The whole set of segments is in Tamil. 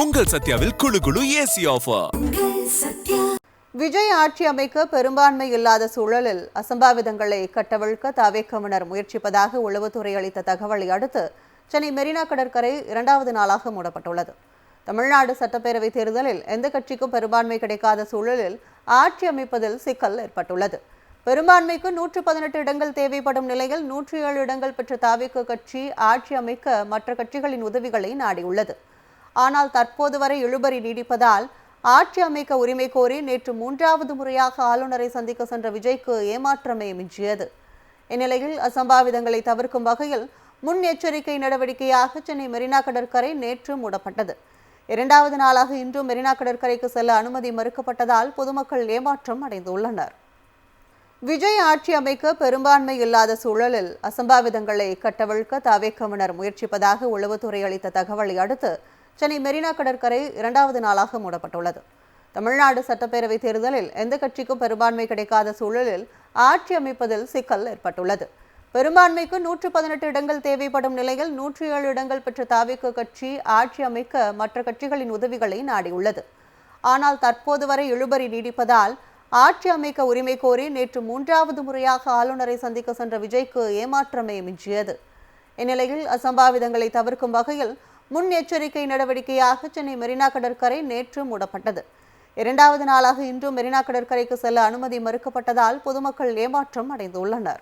உங்கள் சத்யாவில் குளு குளு ஏசி ஆஃபர். விஜய் ஆட்சி அமைக்க பெரும்பான்மை இல்லாத சூழலில் அசம்பாவிதங்களை கட்டவிழ்க்க தவேகவினர் முயற்சிப்பதாக உளவுத்துறை அளித்த தகவலை அடுத்து சென்னை மெரினா கடற்கரை 2வது நாளாக மூடப்பட்டுள்ளது. தமிழ்நாடு சட்டப்பேரவை தேர்தலில் எந்த கட்சிக்கும் பெரும்பான்மை கிடைக்காத சூழலில் ஆட்சி அமைப்பதில் சிக்கல் ஏற்பட்டுள்ளது. பெரும்பான்மைக்கு 118 இடங்கள் தேவைப்படும் நிலையில் 107 இடங்கள் பெற்ற தவேக கட்சி ஆட்சி அமைக்க மற்ற கட்சிகளின் உதவிகளை நாடியுள்ளது. ஆனால் தற்போது வரை இழுபறி நீடிப்பதால் ஆட்சி அமைக்க உரிமை கோரி நேற்று 3வது முறையாக ஆளுநரை சந்திக்க சென்ற விஜய்க்கு ஏமாற்றமே மிஞ்சியது. இந்நிலையில் அசம்பாவிதங்களை தவிர்க்கும் வகையில் முன்னெச்சரிக்கை நடவடிக்கையாக சென்னை மெரினா கடற்கரை நேற்று மூடப்பட்டது. 2வது நாளாக இன்றும் மெரினா கடற்கரைக்கு செல்ல அனுமதி மறுக்கப்பட்டதால் பொதுமக்கள் ஏமாற்றம் அடைந்துள்ளனர். விஜய் ஆட்சி அமைக்க பெரும்பான்மை இல்லாத சூழலில் அசம்பாவிதங்களை கட்டவிழ்க்க தவேகவினர் முயற்சிப்பதாக உளவுத்துறை அளித்த தகவலை அடுத்து சென்னை மெரினா கடற்கரை 2வது நாளாக மூடப்பட்டுள்ளது. தமிழ்நாடு சட்டப்பேரவை தேர்தலில் எந்த கட்சிக்கும் பெரும்பான்மை கிடைக்காத சூழலில் ஆட்சி அமைப்பதில் சிக்கல் ஏற்பட்டுள்ளது. பெரும்பான்மைக்கு 118 இடங்கள் தேவைப்படும் நிலையில் 107 இடங்கள் பெற்ற தவேக கட்சி ஆட்சி அமைக்க மற்ற கட்சிகளின் உதவிகளை நாடியுள்ளது. ஆனால் தற்போது வரை இழுபறி நீடிப்பதால் ஆட்சி அமைக்க உரிமை கோரி நேற்று 3வது முறையாக ஆளுநரை சந்திக்க சென்ற விஜய்க்கு ஏமாற்றமே மிஞ்சியது. இந்நிலையில் அசம்பாவிதங்களை தவிர்க்கும் வகையில் முன்னெச்சரிக்கை நடவடிக்கையாக சென்னை மெரினா கடற்கரை நேற்று மூடப்பட்டது. 2வது நாளாக இன்றும் மெரினா கடற்கரைக்கு செல்ல அனுமதி மறுக்கப்பட்டதால் பொதுமக்கள் ஏமாற்றம் அடைந்துள்ளனர்.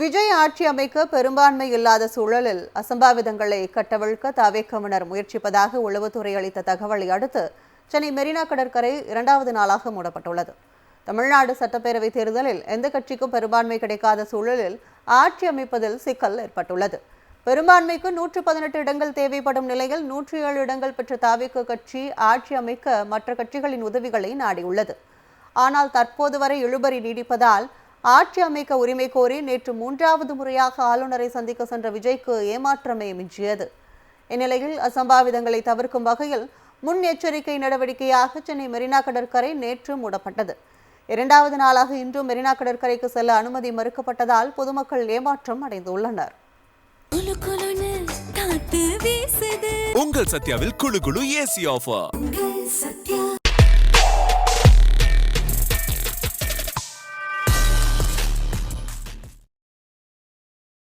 விஜய் ஆட்சி அமைக்க பெரும்பான்மை இல்லாத சூழலில் அசம்பாவிதங்களை கட்டவிழ்க்க தவேகவினர் முயற்சிப்பதாக உளவுத்துறை அளித்த தகவலை அடுத்து சென்னை மெரினா கடற்கரை 2வது நாளாக மூடப்பட்டுள்ளது. தமிழ்நாடு சட்டப்பேரவை தேர்தலில் எந்த கட்சிக்கும் பெரும்பான்மை கிடைக்காத சூழலில் ஆட்சி அமைப்பதில் சிக்கல் ஏற்பட்டுள்ளது. பெரும்பான்மைக்கு 118 இடங்கள் தேவைப்படும் நிலையில் 107 இடங்கள் பெற்ற தவேக கட்சி ஆட்சி அமைக்க மற்ற கட்சிகளின் உதவிகளை நாடியுள்ளது. ஆனால் தற்போது வரை இழுபறி நீடிப்பதால் ஆட்சி அமைக்க உரிமை கோரி நேற்று 3வது முறையாக ஆளுநரை சந்திக்க சென்ற விஜய்க்கு ஏமாற்றமே மிஞ்சியது. இந்நிலையில் அசம்பாவிதங்களை தவிர்க்கும் வகையில் முன்னெச்சரிக்கை நடவடிக்கையாக சென்னை மெரினா கடற்கரை நேற்று மூடப்பட்டது. 2வது நாளாக இன்றும் மெரினா கடற்கரைக்கு செல்ல அனுமதி மறுக்கப்பட்டதால் பொதுமக்கள் ஏமாற்றம் அடைந்துள்ளனர். உங்கள் சத்யாவில் குளு குளு ஏசி ஆஃபர்.